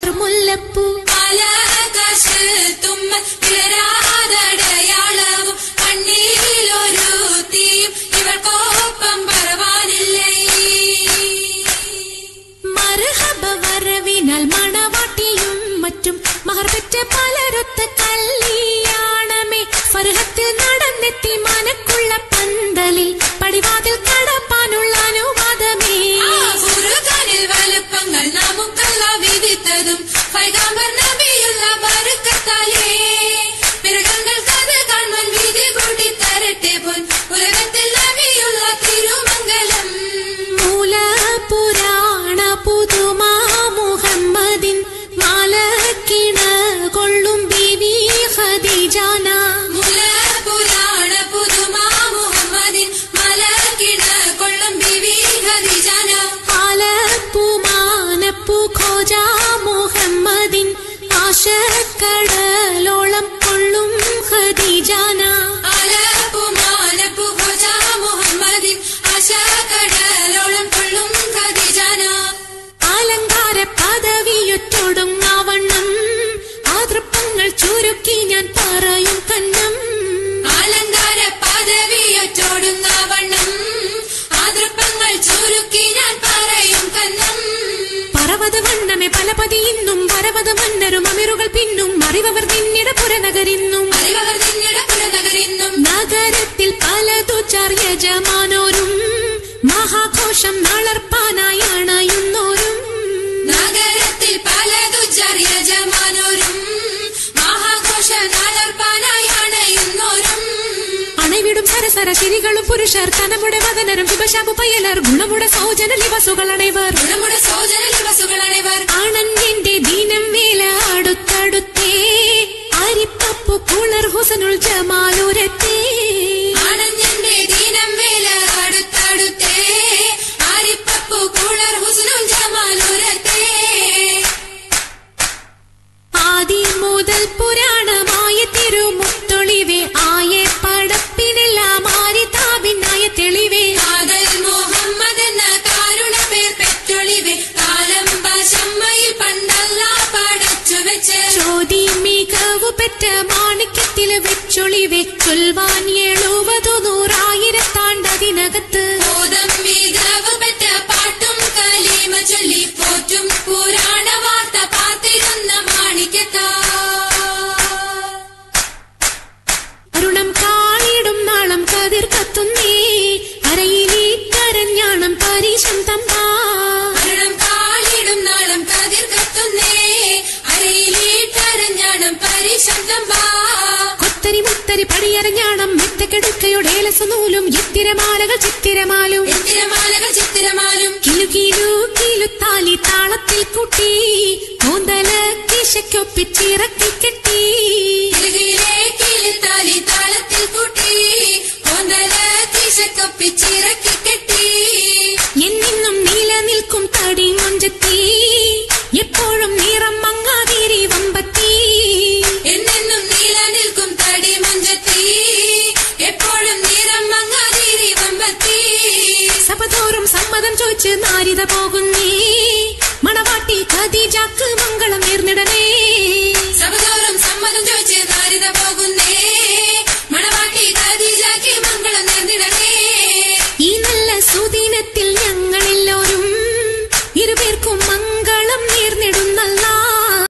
മാത്രം മുല്ലപ്പൂ തുമ്മ വിളരാതടയാളവും കണ്ണീരിലൊരു തീയും ഇവർക്കൊപ്പം പറവാനില്ലേ. മർഹബ വരവിനാൽ മണവാട്ടിയും മറ്റും മഹർപെറ്റ പലരൊത്ത കല്യാണമേ. ഫർഹത്തിൽ നടന്നെത്തി മനക്കുള്ള പന്തലിൽ പടിവാതിൽ കടപ്പാനുള്ള അനുവാദമേ. ഖുർആനിൽ വലുപ്പങ്ങൾ നമുക്കല്ല വിധിത്തതും പൈഗംബർ നബിയുള്ള ബർക്കത്താലേ. പിറകങ്ങൾക്കത് കാണാൻ വിധി കൂട്ടി തരട്ടെ പോൻ ഉലകത്തിൽ നബിയുള്ള തിരുമംഗലം. മൂല പുരാണ പുതുമാ മുഹമ്മദിൻ മാലക്കിണ കൊള്ളും ബീവി ഖദീജാന. മൂല പുരാണ പുതുമാ മുഹമ്മദിൻ മാലക്കിണ കൊള്ളും ബീവി ഖദീജാന. ആലപ്പൂ മാനപ്പൂ ഖോജ മുഹമ്മദിൻ ആശക്കടലോളം കൊള്ളും ഖദീജാന. ആലപ്പൂ മാനപ്പൂ ഖോജ മുഹമ്മദിൻ ആശക്കടലോളം കൊള്ളും ഖദീജാന. അലങ്കാര പദവിയൊറ്റൊടുങ്ങാവണ്ണം ആതൃപ്പങ്ങൾ ചുരുക്കി ഞാൻ പറയും കന്നം. അലങ്കാര പദവിയൊറ്റോടുങ്ങാവണ്ണം ആതൃപ്പങ്ങൾ ചുരുക്കി ഞാൻ പറയും കന്നം. പർവ്വത വണ്ണമേ പലപതി ഇന്നും പർവ്വത മന്നരും അമിറുകൾ പിന്നും അറിവർ നിന്നിട പുരനഗരിന്നും. അറിവർ നിന്നിട പുരനഗരിന്നും. നഗരത്തിൽ പലതു ചാർയജമാനോരും മഹാഘോഷം നളർപ്പാനായി അണയുന്നോരും. നഗരത്തിൽ പലതു ചാർയജമാനോരും മഹാഘോഷ നളർപ്പാനായി അണയുന്നോരും. അണവിടും സരസര ശിരികളും പുരുഷർ തനമുടെ വദനരും ശുഭശാപു പയ്യലർ ഗുണമുട സൗജന ലിവസുകൾ അണൈവർ. ഗുണമുടെ സൗജന ലിവസുകൾ അണൈവർ. ആണന്യന്റെ ദീനം വേല അടുത്തടുത്തേ അരിപ്പപ്പു കുളർ ഹുസനുൽ ജമാലുരത്തേ. ആണന്യന്റെ ദീനം വേല അടുത്തടുത്തേ ആരിപ്പപ്പു കുളർ ഹുസ്നുൽ ജമാലുരത്തേ. ആദി മുതൽ പുരാണമായ തിരുമുത്തൊളിവേ ആയെ പടപ്പിനെല്ലാം ആരിതാവിനായ തെളിവേ. കാതൽ മുഹമ്മദ് എന്ന കാരുണ പേർ പെറ്റൊളിവേ കാലം ഭാഷമ്മയിൽ പണ്ടല്ല പടച്ചു വെച്ച്. ചോതി മികവു പെറ്റ മാണിക്യത്തിൽ വെച്ചൊളിവേ ചൊൽവാൻ 70,100,000 ബോധം മികവ് പെറ്റ പാട്ടും കലീമ ചൊല്ലി പോറ്റും പുരാണ വാർത്ത പാത്തിരുന്ന മാണിക്യത്താ. അരുണം കാളിടും നാളം കതിർ കത്തുന്നേ അരയിലേ കരഞ്ഞാണം പരീശം തമ്പാ. അരുണം കാളിടും നാളം കതിർ കത്തുന്നേ അരയിലേ കരഞ്ഞാണം പരീശം തമ്പാ. കൊത്തരി മുത്തരി പടിയരഞ്ഞാണം മെത്തക്കെടുക്കയുടെ ഏലസനൂലും എത്തിരമാലകൾ ചിത്തിരമാലും. ചിത്തിരമാലകൾ ചിത്തിരമാലും. കിലു കിലു കിലുത്താലി താളത്തിൽ കൂട്ടി കൂന്തല കിശയ്ക്കൊപ്പിച്ചിറക്കി കെട്ടി. കിലുകിലേ കിലുത്താലി താളത്തിൽ കൂട്ടി കോന്തല കിശക്കൊപ്പിച്ചിറക്കി കെട്ടി. എന്നെന്നും നിലനിൽക്കും തടി മൊഞ്ചത്തി എപ്പോഴും നിറം മങ്ങാതിരി വമ്പത്തി. എന്നെന്നും നിലനിൽക്കും തടി മഞ്ചത്തി എപ്പോഴും നിറം മങ്ങാതിരി വമ്പത്തി. സഭതോറും സമ്മതം ചോദിച്ച് നാരിത പോകുന്നേ മണവാട്ടി ഖദീജക്ക് മംഗളം നേർന്നിടണേ.